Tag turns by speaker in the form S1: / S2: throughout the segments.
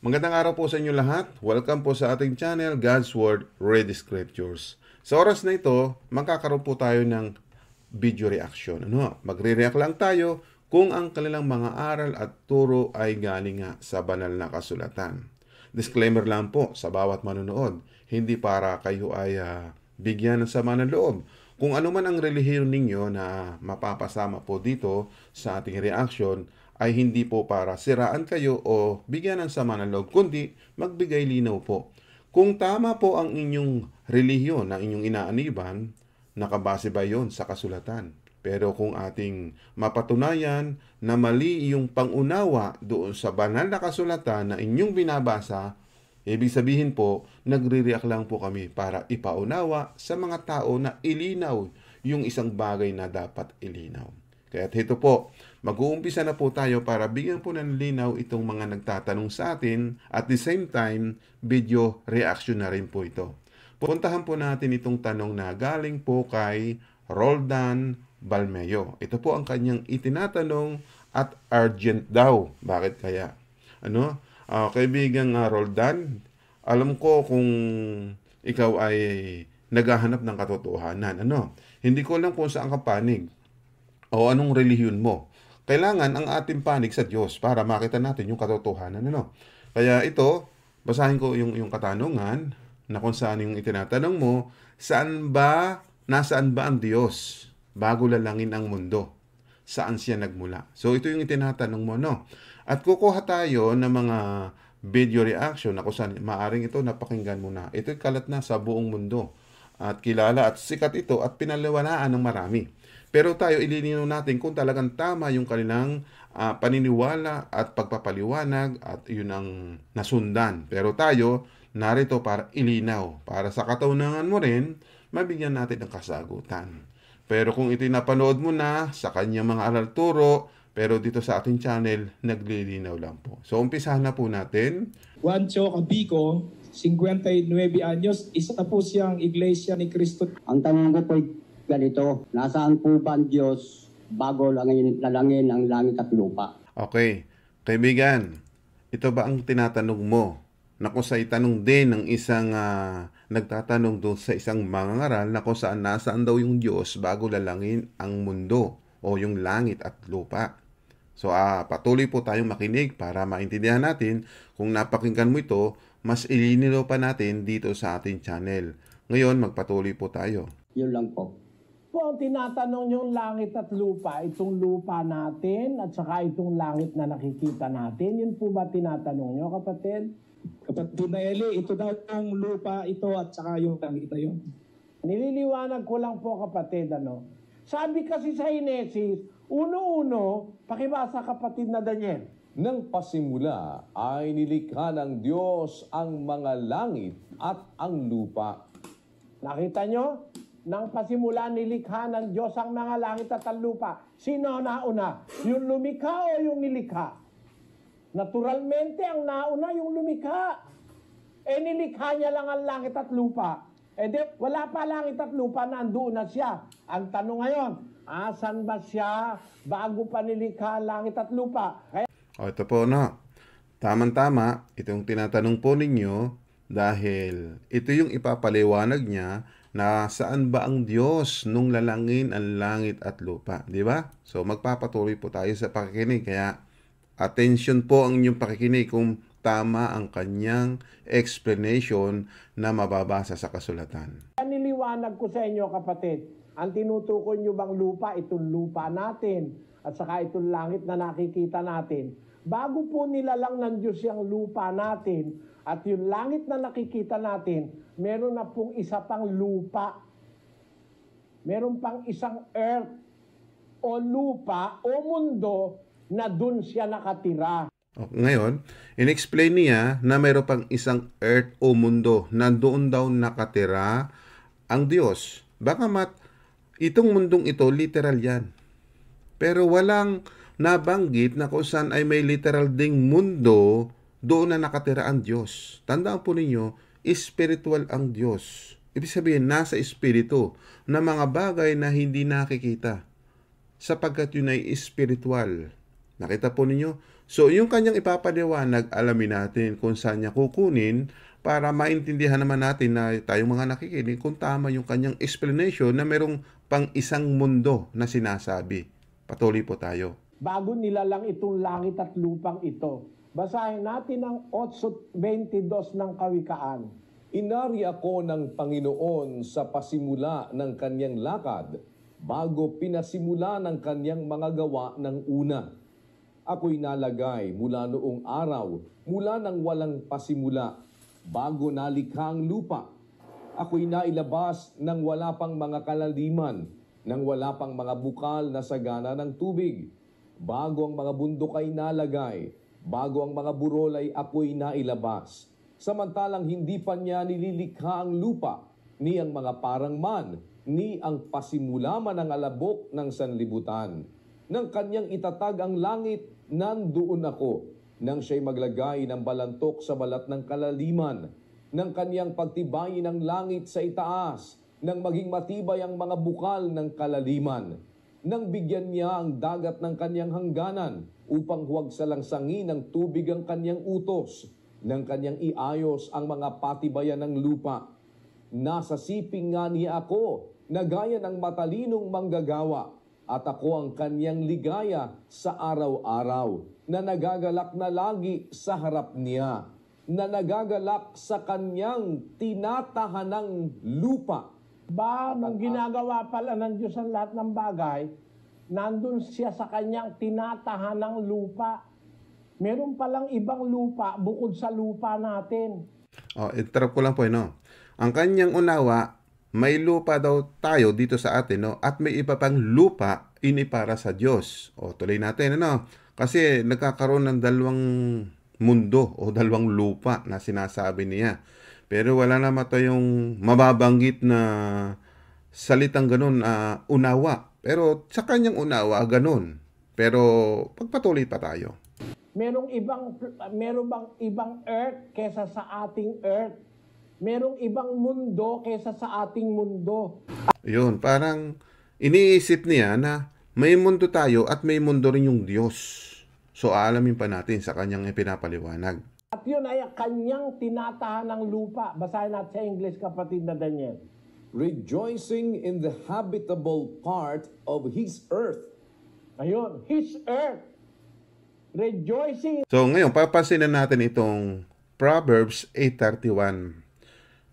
S1: Magandang araw po sa inyo lahat. Welcome po sa ating channel, God's Word, Read Scriptures. Sa oras na ito, magkakaroon po tayo ng video reaction. Magre-react lang tayo kung ang kanilang mga aral at turo ay galing nga sa banal na kasulatan. Disclaimer lang po sa bawat manonood, hindi para kayo ay bigyan ng sama ng loob. Kung ano man ang relihiyon ninyo na mapapasama po dito sa ating reaction, ay hindi po para siraan kayo o bigyan ng sama ng loob, kundi magbigay linaw po. Kung tama po ang inyong relihiyon na inyong inaaniban, nakabase ba yon sa kasulatan? Pero kung ating mapatunayan na mali yung pangunawa doon sa banal na kasulatan na inyong binabasa, ibig sabihin po, nagre-react lang po kami para ipaunawa sa mga tao na ilinaw yung isang bagay na dapat ilinaw. Kaya ito po, mag-uumpisa na po tayo para bigyan po ng linaw itong mga nagtatanong sa atin. At the same time, video reaction na rin po ito. Puntahan po natin itong tanong na galing po kay Roldan Balmeo. Ito po ang kanyang itinatanong at urgent daw. Bakit kaya? Kaibigang Roldan, alam ko kung ikaw ay naghahanap ng katotohanan. Hindi ko lang kung saan ka panig o anong relihiyon mo. Kailangan ang ating panig sa Diyos para makita natin yung katotohanan. Kaya ito, basahin ko yung katanungan na kung saan yung itinatanong mo, nasaan ba ang Diyos bago lalangin ang mundo? Saan siya nagmula? So ito yung itinatanong mo, At kukuha tayo ng mga video reaction na kung saan maaring ito napakinggan mo na. Ito'y kalat na sa buong mundo. At kilala at sikat ito at pinaliwanaan ng marami. Pero tayo ililinaw natin kung talagang tama yung kanilang paniniwala at pagpapaliwanag at yun ang nasundan. Pero tayo narito para ilinaw. Para sa kataunan mo rin, mabigyan natin ng kasagutan. Pero kung ito'y napanood mo na sa kanyang mga aral turo, pero dito sa ating channel, naglilinaw lang po. So umpisahan na po natin.
S2: Juancho Cabico, 59 anyos, isa po siyang Iglesia ni Cristo.
S3: Ang tanong ko po ganito, nasaan po ba ang Diyos bago lalangin ang langit at lupa?
S1: Okay, kaibigan, ito ba ang tinatanong mo? Na kung sa itanong din ng isang nagtatanong doon sa isang mangangaral na kung saan nasaan daw yung Diyos bago lalangin ang mundo o yung langit at lupa. So patuloy po tayong makinig para maintindihan natin kung napakinggan mo ito, mas ililinaw pa natin dito sa ating channel. Ngayon, magpatuloy po tayo.
S3: Yun lang po.
S4: Po ang tinatanong yung langit at lupa, itong lupa natin at saka itong langit na nakikita natin, yun po ba tinatanong nyo, kapatid?
S2: Kapatid na Eli, ito daw yung lupa ito at saka yung langit ito yun.
S4: Nililiwanag ko lang po, kapatid, Sabi kasi sa Henesis, uno-uno, pakibasa kapatid na Daniel.
S5: Nang pasimula ay nilikha ng Diyos ang mga langit at ang lupa.
S4: Nakita nyo? Nang pasimula nilikha ng Diyos ang mga langit at ang lupa. Sino nauna? Yung lumikha o yung nilikha? Naturalmente, ang nauna yung lumikha. Nilikha niya lang ang langit at lupa. Wala pa langit at lupa, nandoon na siya. Ang tanong ngayon, asan ba siya bago pa nilikha ang langit at lupa?
S1: Ito po Tama-tama, itong tinatanong po ninyo dahil ito yung ipapaliwanag niya na saan ba ang Diyos nung lalangin ang langit at lupa, di ba? So magpapatuloy po tayo sa pakikinig, kaya attention po ang inyong pakikinig kung tama ang kanyang explanation na mababasa sa kasulatan.
S4: Niliwanag ko sa inyo, kapatid, ang tinutukoy nyo bang lupa, itong lupa natin at saka itong langit na nakikita natin. Bago po nilalang ng Diyos yung lupa natin at yung langit na nakikita natin, meron na pong isa pang lupa. Meron pang isang earth o lupa o mundo na dun siya nakatira.
S1: Ngayon, in-explain niya na mayroon pang isang earth o mundo na doon daw nakatira ang Diyos. Baka itong mundong ito, literal yan. Pero walang nabanggit na kung saan ay may literal ding mundo doon na nakatira ang Diyos. Tandaan po ninyo, spiritual ang Diyos. Ibig sabihin, nasa espiritu na mga bagay na hindi nakikita sapagkat yun ay spiritual. Nakita po ninyo, So, yung kanyang ipapaliwanag, alamin natin kung saan niya kukunin para maintindihan naman natin na tayong mga nakikinig kung tama yung kanyang explanation na merong pang isang mundo na sinasabi. Patuloy po tayo.
S4: Bago nilalang itong langit at lupang ito. Basahin natin ang 8:22 ng Kawikaan.
S5: Inari ako ng Panginoon sa pasimula ng kanyang lakad bago pinasimula ng kanyang mga gawa ng una. Ako'y nalagay mula noong araw, mula nang walang pasimula, bago nalikha ang lupa. Ako'y nailabas nang wala pang mga kalaliman, nang wala pang mga bukal na sagana ng tubig. Bago ang mga bundok ay nalagay, bago ang mga burol ay ako'y nailabas. Samantalang hindi pa niya nililikha ang lupa, ni ang mga parangman, ni ang pasimula man ang alabok ng sanlibutan. Nang kanyang itatag ang langit, nandoon ako. Nang siya'y maglagay ng balantok sa balat ng kalaliman, nang kanyang pagtibayin ang langit sa itaas, nang maging matibay ang mga bukal ng kalaliman, nang bigyan niya ang dagat ng kanyang hangganan, upang huwag salangsangin ng tubig ang kanyang utos, nang kanyang iayos ang mga patibayan ng lupa. Nasa siping nga niya ako, na gaya ng matalinong manggagawa, at ako ang kanyang ligaya sa araw-araw, na nagagalak na lagi sa harap niya, na nagagalak sa kanyang tinatahanang lupa.
S4: Nung ginagawa pala ng Diyos ang lahat ng bagay, nandun siya sa kanyang tinatahanang lupa. Meron palang ibang lupa bukod sa lupa natin.
S1: Interrupt ko lang po, no? Ang kanyang unawa, may lupa daw tayo dito sa atin, no? At may iba pang lupa para sa Diyos. Tuloy natin, ano? Kasi nagkakaroon ng dalawang mundo o dalawang lupa na sinasabi niya. Pero wala naman tayong mababanggit na salitang ganun, unawa. Pero sa kanyang unawa, ganun. Pero pagpatuloy pa tayo.
S4: Meron bang ibang earth kesa sa ating earth? Merong ibang mundo kesa sa ating mundo.
S1: Yun, parang iniisip niya na may mundo tayo at may mundo rin yung Diyos. So, aalamin pa natin sa kanyang ipinapaliwanag.
S4: At yun ay kanyang tinatahanang lupa. Basahin natin sa English, kapatid na Daniel.
S5: Rejoicing in the habitable part of His earth.
S4: Ayun, His earth. Rejoicing.
S1: So, ngayon, papansinan natin itong Proverbs 8:31.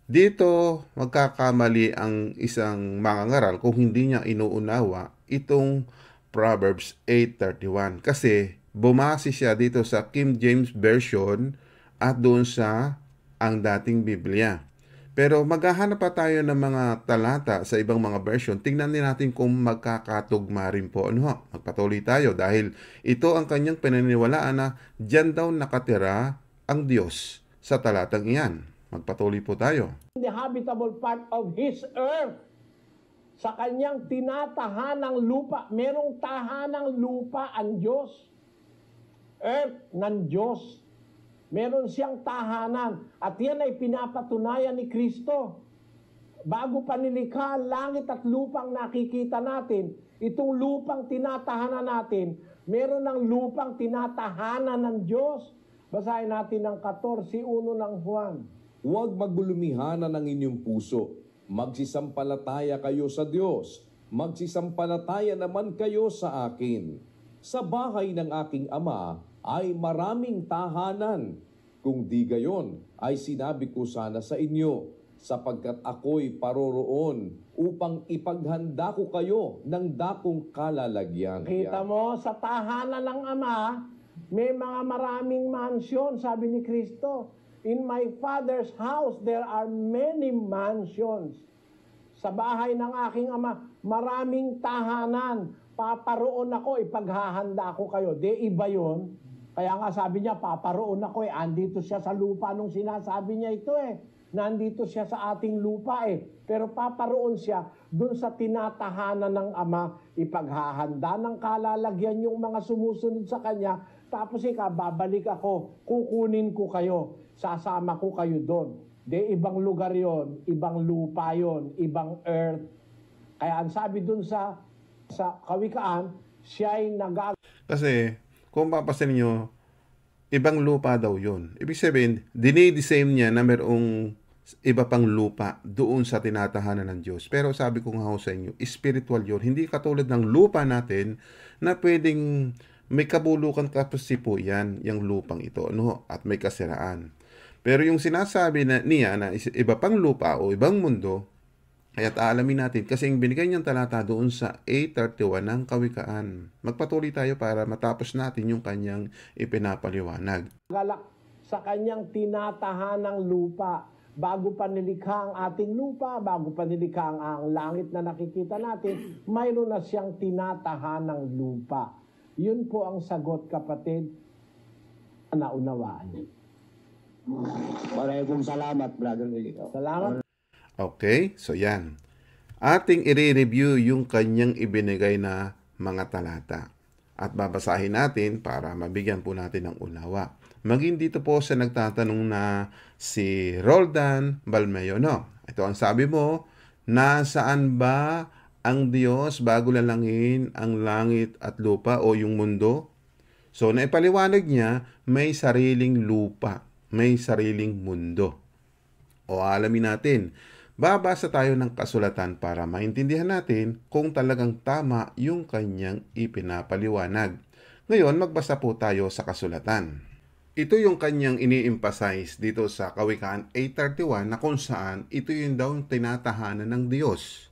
S1: Dito, magkakamali ang isang mangangaral kung hindi niya inuunawa itong Proverbs 8:31. Kasi, bumase siya dito sa King James Version at doon sa ang dating Biblia. Pero maghahanap pa tayo ng mga talata sa ibang mga version. Tingnan din natin kung magkakatugma rin po. Magpatuloy tayo dahil ito ang kanyang pinaniniwalaan na diyan daw nakatira ang Diyos sa talatang iyan. Magpatuloy po tayo.
S4: The habitable part of His earth. Sa kanyang tinatahanang lupa. Merong tahanang lupa ang Diyos. Earth ng Diyos. Meron siyang tahanan. At yan ay pinapatunayan ni Kristo. Bago pa nilikha ang langit at lupang nakikita natin, itong lupang tinatahanan natin, meron ng lupang tinatahanan ng Diyos. Basahin natin ang 14:1 ng Juan.
S5: Huwag magbulumihanan ng inyong puso. Magsisampalataya kayo sa Diyos. Magsisampalataya naman kayo sa akin. Sa bahay ng aking Ama ay maraming tahanan. Kung di gayon, ay sinabi ko sana sa inyo, sapagkat ako'y paroroon upang ipaghanda ko kayo ng dakong kalalagyan.
S4: Kita mo, sa tahanan ng Ama, may mga maraming mansyon, sabi ni Kristo. In my Father's house, there are many mansions. Sa bahay ng aking Ama, maraming tahanan. Paparoon ako, ipaghahanda ko kayo. Di iba yun. Kaya nga sabi niya, paparoon ako andito siya sa lupa nung sinasabi niya ito Nandito siya sa ating lupa Pero paparoon siya dun sa tinatahanan ng Ama, ipaghahanda ng kalalagyan yung mga sumusunod sa Kanya, tapos babalik ako, kukunin ko kayo, sasama ko kayo doon. Di ibang lugar yon, ibang lupa yon, ibang earth. Kaya ang sabi dun sa Kawikaan, siya ay
S1: Kasi, kung papasin niyo, ibang lupa daw yun. Ibig sabihin, dinidesame niya na mayroong iba pang lupa doon sa tinatahanan ng Diyos. Pero sabi ko nga ho sa inyo, spiritual yun. Hindi katulad ng lupa natin na pwedeng may kabulukan kasi po yan, yung lupang ito, ano, at may kasiraan. Pero yung sinasabi niya na iba pang lupa o ibang mundo, kaya't aalamin natin kasi yung binigay niyang talata doon sa 8:31 ng Kawikaan. Magpatuloy tayo para matapos natin yung kanyang ipinapaliwanag.
S4: Galak sa kanyang tinatahanang lupa. Bago pa nilikha ang ating lupa, bago pa nilikha ang langit na nakikita natin, mayroon na siyang tinatahanang lupa. Yun po ang sagot, kapatid, na naunawaan.
S3: Maraming salamat, Brother Willie.
S4: Salamat.
S1: Okay, so yan. Ating i-review yung kanyang ibinigay na mga talata. At babasahin natin para mabigyan po natin ng unawa. Maging dito po sa nagtatanong na si Roldan Balmeo, no? Ito ang sabi mo, nasaan ba ang Diyos bago lalangin ang langit at lupa o yung mundo? So, naipaliwanag niya, may sariling lupa, may sariling mundo. O alamin natin, babasa tayo ng kasulatan para maintindihan natin kung talagang tama yung kanyang ipinapaliwanag. Ngayon, magbasa po tayo sa kasulatan. Ito yung kanyang ini-emphasize dito sa Kawikaan 8:31 na kung saan ito yung daw tinatahanan ng Diyos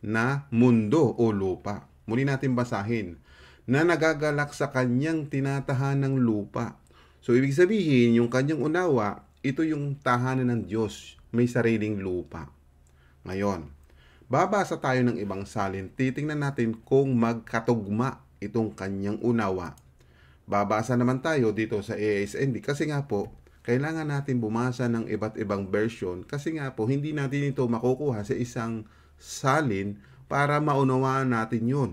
S1: na mundo o lupa. Muli natin basahin, na nagagalak sa kanyang tinatahanang lupa. So, ibig sabihin, yung kanyang unawa, ito yung tahanan ng Diyos, may sariling lupa. Ngayon, babasa tayo ng ibang salin. Titingnan natin kung magkatugma itong kanyang unawa. Babasa naman tayo dito sa ASND kasi nga po, kailangan natin bumasa ng iba't ibang version kasi nga po, hindi natin ito makukuha sa isang salin para maunawaan natin yun.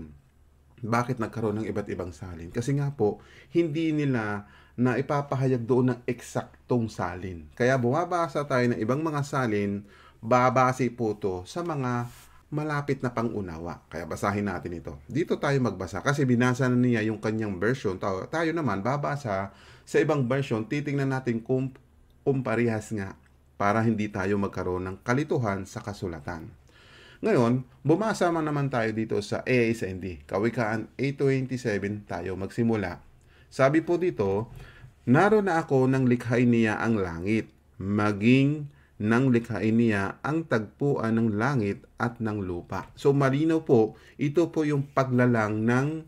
S1: Bakit nagkaroon ng iba't ibang salin? Kasi nga po, hindi nila na ipapahayag doon ng eksaktong salin. Kaya bumabasa tayo ng ibang mga salin, babase po to sa mga malapit na pangunawa. Kaya basahin natin ito. Dito tayo magbasa kasi binasa na niya yung kanyang version. Tayo naman babasa sa ibang version. Titingnan natin kung parehas nga para hindi tayo magkaroon ng kalituhan sa kasulatan. Ngayon, bumasa naman tayo dito sa ASND. Kawikaan 8:27 tayo magsimula. Sabi po dito, naroon na ako nang likhain niya ang langit, maging nang likhain niya ang tagpuan ng langit at ng lupa. So malinaw po, ito po yung paglalang ng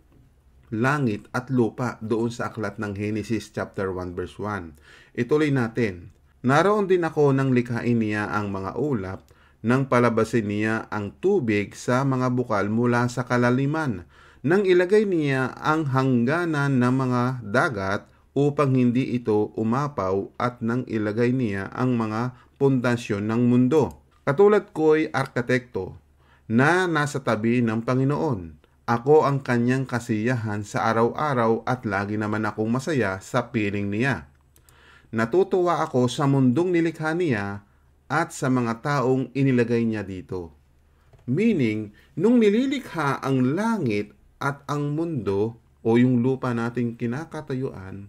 S1: langit at lupa doon sa aklat ng Genesis chapter 1 verse 1. Ituloy natin. Naroon din ako nang likhain niya ang mga ulap, nang palabasin niya ang tubig sa mga bukal mula sa kalaliman, nang ilagay niya ang hangganan ng mga dagat upang hindi ito umapaw at nang ilagay niya ang mga pundasyon ng mundo. Katulad ko'y arkitekto na nasa tabi ng Panginoon. Ako ang kanyang kasiyahan sa araw-araw at lagi naman akong masaya sa piling niya. Natutuwa ako sa mundong nilikha niya at sa mga taong inilagay niya dito. Meaning, nung nililikha ang langit at ang mundo o yung lupa nating kinakatayuan,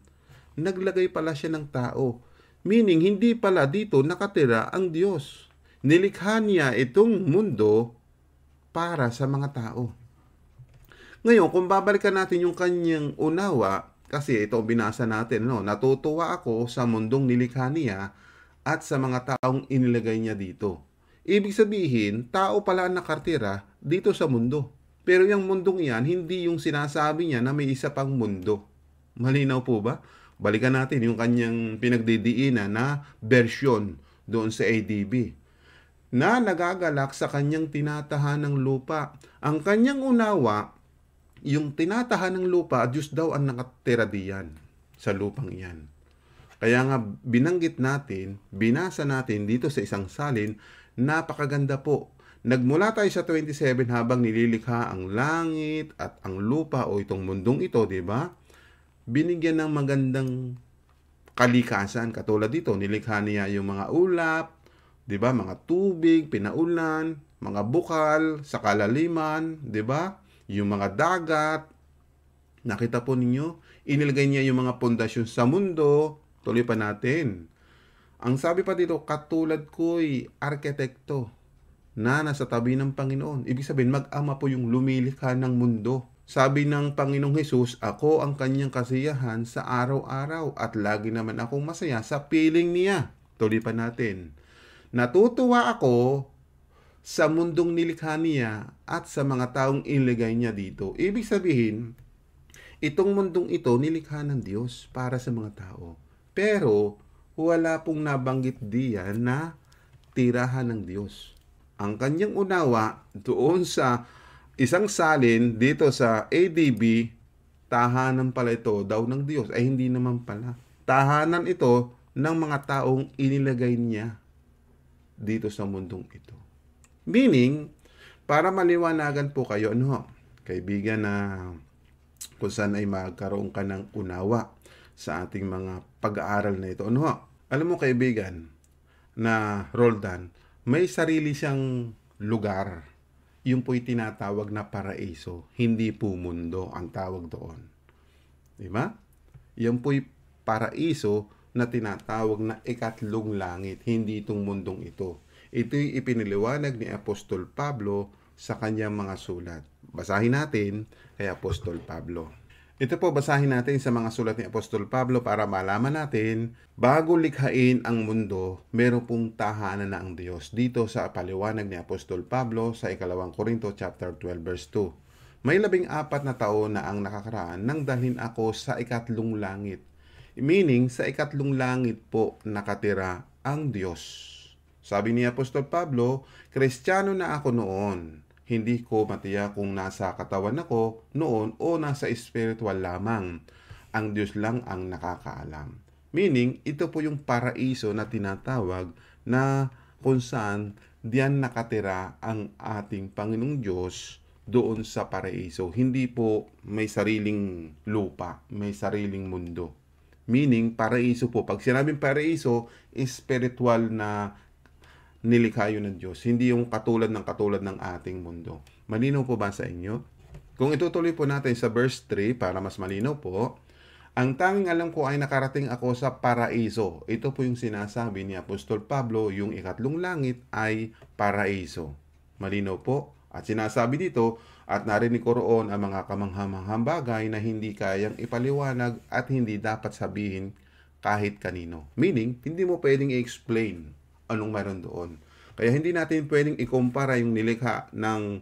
S1: naglagay pala siya ng tao. Meaning, hindi pala dito nakatira ang Diyos. Nilikha niya itong mundo para sa mga tao. Ngayon, kung babalikan natin yung kanyang unawa, kasi ito binasa natin, no? Natutuwa ako sa mundong nilikha niya at sa mga taong inilagay niya dito. Ibig sabihin, tao pala ang nakatira dito sa mundo. Pero yung mundong yan, hindi yung sinasabi niya na may isa pang mundo. Malinaw po ba? Balikan natin yung kanyang pinagdidiinan na version doon sa ADB. Na nagagalak sa kanyang tinatahanang lupa. Ang kanyang unawa, yung tinatahanang lupa, Diyos daw ang nakatira diyan sa lupang iyan. Kaya nga binanggit natin, binasa natin dito sa isang salin, napakaganda po. Nagmula tayo sa 27 habang nililikha ang langit at ang lupa o itong mundong ito, di ba? Binigyan ng magandang kalikasan. Katulad dito, nilikha niya yung mga ulap, di ba? Mga tubig, pinaulan, mga bukal, sa kalaliman, di ba? Yung mga dagat. Nakita po ninyo, Inilagay niya yung mga pundasyon sa mundo. Tuloy pa natin. Ang sabi pa dito, katulad ko'y arkitekto na nasa tabi ng Panginoon. Ibig sabihin, mag-ama po yung lumilikha ng mundo. Sabi ng Panginoong Hesus, ako ang kanyang kasiyahan sa araw-araw at lagi naman akong masaya sa piling niya. Tuloy pa natin. Natutuwa ako sa mundong nilikha niya at sa mga taong inilagay niya dito. Ibig sabihin, itong mundong ito nilikha ng Diyos para sa mga tao. Pero wala pong nabanggit diyan na tirahan ng Diyos. Ang kanyang unawa doon sa isang salin dito sa ADB, tahanan pala ito daw ng Diyos. Ay hindi naman pala. Tahanan ito ng mga taong inilagay niya dito sa mundong ito. Meaning, para maliwanagan po kayo, kaibigan, na kung saan ay magkaroon ka ng unawa sa ating mga pag-aaral na ito. Alam mo kaibigan, na Roldan, may sarili siyang lugar. Yung po'y tinatawag na paraiso. Hindi po mundo ang tawag doon. Diba? Yan po'y paraiso na tinatawag na ikatlong langit. Hindi itong mundong ito. Ito'y ipiniliwanag ni Apostol Pablo sa kanyang mga sulat. Basahin natin kay Apostol Pablo. Ito po, basahin natin sa mga sulat ni Apostol Pablo para malaman natin, bago likhain ang mundo, meron pong tahanan na ang Diyos. Dito sa paliwanag ni Apostol Pablo sa 2 Corinto chapter 12 verse 2. May 14 na taon na ang nakakaraan nang dalhin ako sa ikatlong langit. Meaning, sa ikatlong langit po nakatira ang Diyos. Sabi ni Apostol Pablo, Kristiyano na ako noon. Hindi ko matiyak kung nasa katawan ako noon o nasa spiritual lamang. Ang Diyos lang ang nakakaalam. Meaning, ito po yung paraiso na tinatawag na kung saan diyan nakatira ang ating Panginoong Diyos doon sa paraiso. Hindi po may sariling lupa, may sariling mundo. Meaning, paraiso po. Pag sinabing paraiso, spiritual na nilikha yun ng Diyos. Hindi yung katulad ng ating mundo. Malinaw po ba sa inyo? Kung itutuloy po natin sa verse 3 para mas malinaw po, ang tanging alam ko ay nakarating ako sa paraiso. Ito po yung sinasabi ni Apostol Pablo, yung ikatlong langit ay paraiso. Malinaw po? At sinasabi dito, at narinig ko roon ang mga kamanghamanghang bagay na hindi kayang ipaliwanag at hindi dapat sabihin kahit kanino. Meaning, hindi mo pwedeng i-explain anong meron doon. Kaya hindi natin pwedeng ikumpara yung nilikha ng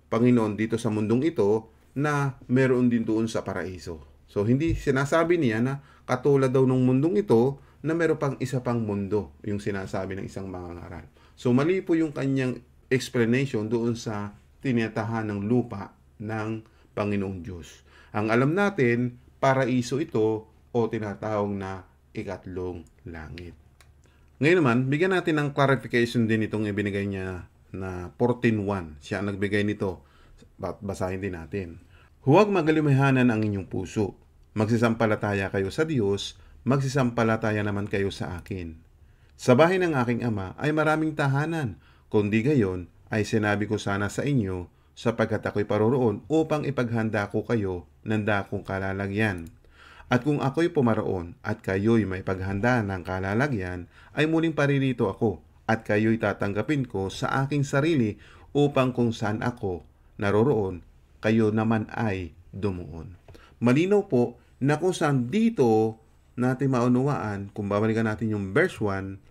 S1: Panginoon dito sa mundong ito na meron din doon sa paraiso. So, hindi sinasabi niya na katulad daw ng mundong ito na meron pang isa pang mundo, yung sinasabi ng isang mangangaral. So, mali po yung kanyang explanation doon sa tinatahan ng lupa ng Panginoong Diyos. Ang alam natin, paraiso ito o tinatawag na ikatlong langit. Ngayon naman, bigyan natin ng clarification din itong ibinigay niya na 14.1. Siya ang nagbigay nito. Basahin din natin. Huwag magalimahanan ang inyong puso. Magsisampalataya kayo sa Diyos, magsisampalataya naman kayo sa akin. Sa bahay ng aking ama ay maraming tahanan. Kung di gayon, ay sinabi ko sana sa inyo, sapagkat ako'y paroroon upang ipaghanda ko kayo ng dakong kalalagyan. At kung ako'y pumaroon at kayo'y may paghandaan ng kalalagyan, ay muling paririto ako at kayo'y tatanggapin ko sa aking sarili upang kung saan ako naroroon, kayo naman ay dumuon. Malinaw po na kung saan dito natin maunawaan, kung babalikan natin yung verse 1,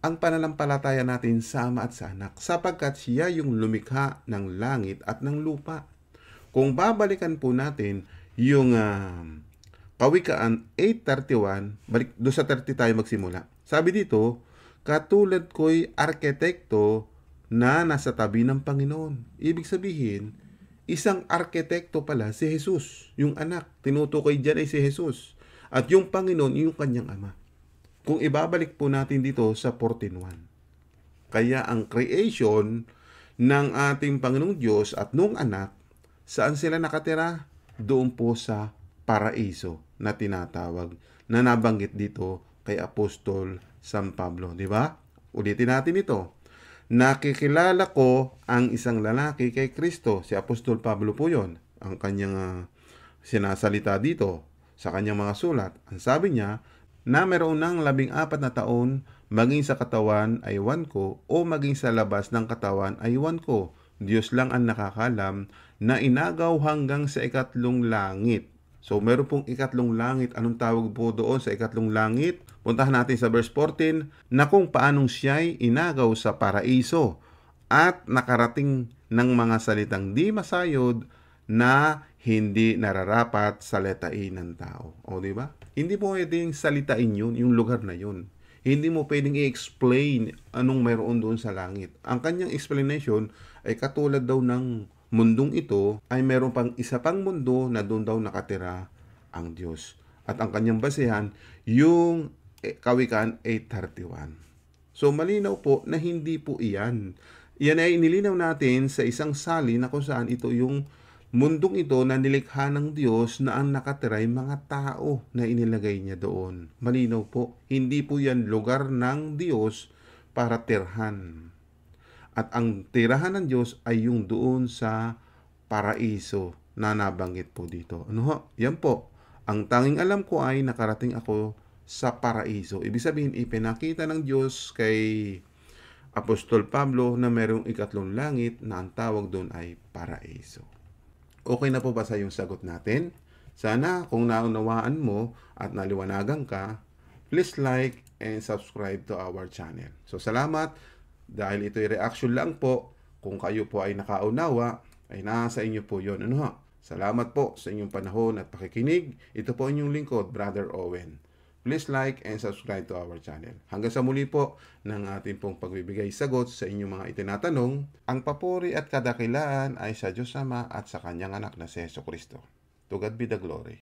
S1: ang pananampalataya natin sa Ama at sa Anak, sapagkat siya yung lumikha ng langit at ng lupa. Kung babalikan po natin yung Kawikaan 8:31, balik doon sa 30 tayo magsimula. Sabi dito, katulad ko'y arkitekto na nasa tabi ng Panginoon. Ibig sabihin, isang arkitekto pala si Jesus, yung anak. Tinutukoy dyan ay si Jesus. At yung Panginoon, yung kanyang ama. Kung ibabalik po natin dito sa 14:1. Kaya ang creation ng ating Panginoong Diyos at nung anak, saan sila nakatira? Doon po sa paraiso na tinatawag na nabanggit dito kay Apostol San Pablo, di ba? Ulitin natin ito. Nakikilala ko ang isang lalaki kay Kristo. Si Apostol Pablo po 'yon. Ang kanyang sinasalita dito sa kanyang mga sulat. Ang sabi niya, na meron ng 14 na taon, maging sa katawan ay iwan ko, o maging sa labas ng katawan ay iwan ko. Diyos lang ang nakakalam, na inagaw hanggang sa ikatlong langit. So meron pong ikatlong langit. Anong tawag po doon sa ikatlong langit? Puntahan natin sa verse 14, na kung paanong siya'y inagaw sa paraiso at nakarating ng mga salitang di masayod na hindi nararapat salitain ng tao. O, di ba? Hindi mo pwedeng salitain yun, yung lugar na yun. Hindi mo pwedeng i-explain anong mayroon doon sa langit. Ang kanyang explanation ay katulad daw ng mundong ito ay meron pang isa pang mundo na doon daw nakatira ang Diyos. At ang kanyang basehan, yung Kawikaan 8:31. So malinaw po na hindi po iyan. Yan ay inilinaw natin sa isang salin na kung saan ito yung mundong ito na nilikha ng Diyos na ang nakatira ay mga tao na inilagay niya doon. Malinaw po, hindi po yan lugar ng Diyos para tirhan. At ang tirahan ng Diyos ay yung doon sa paraiso na nabanggit po dito. Ano ho? Yan po. Ang tanging alam ko ay nakarating ako sa paraiso. Ibig sabihin, ipinakita ng Diyos kay Apostol Pablo na merong ikatlong langit na ang tawag doon ay paraiso. Okay na po ba sa yung sagot natin? Sana kung naunawaan mo at naliwanagan ka, please like and subscribe to our channel. So salamat dahil ito'y reaction lang po. Kung kayo po ay nakaunawa, ay nasa inyo po yun. Ano ha? Salamat po sa inyong panahon at pakikinig. Ito po inyong lingkod, Brother Owen. Please like and subscribe to our channel. Hanggang sa muli po ng ating pong pagbibigay sagot sa inyong mga itinatanong, ang papuri at kadakilaan ay sa Diyos Ama at sa Kanyang anak na si Jesucristo. To God be the glory.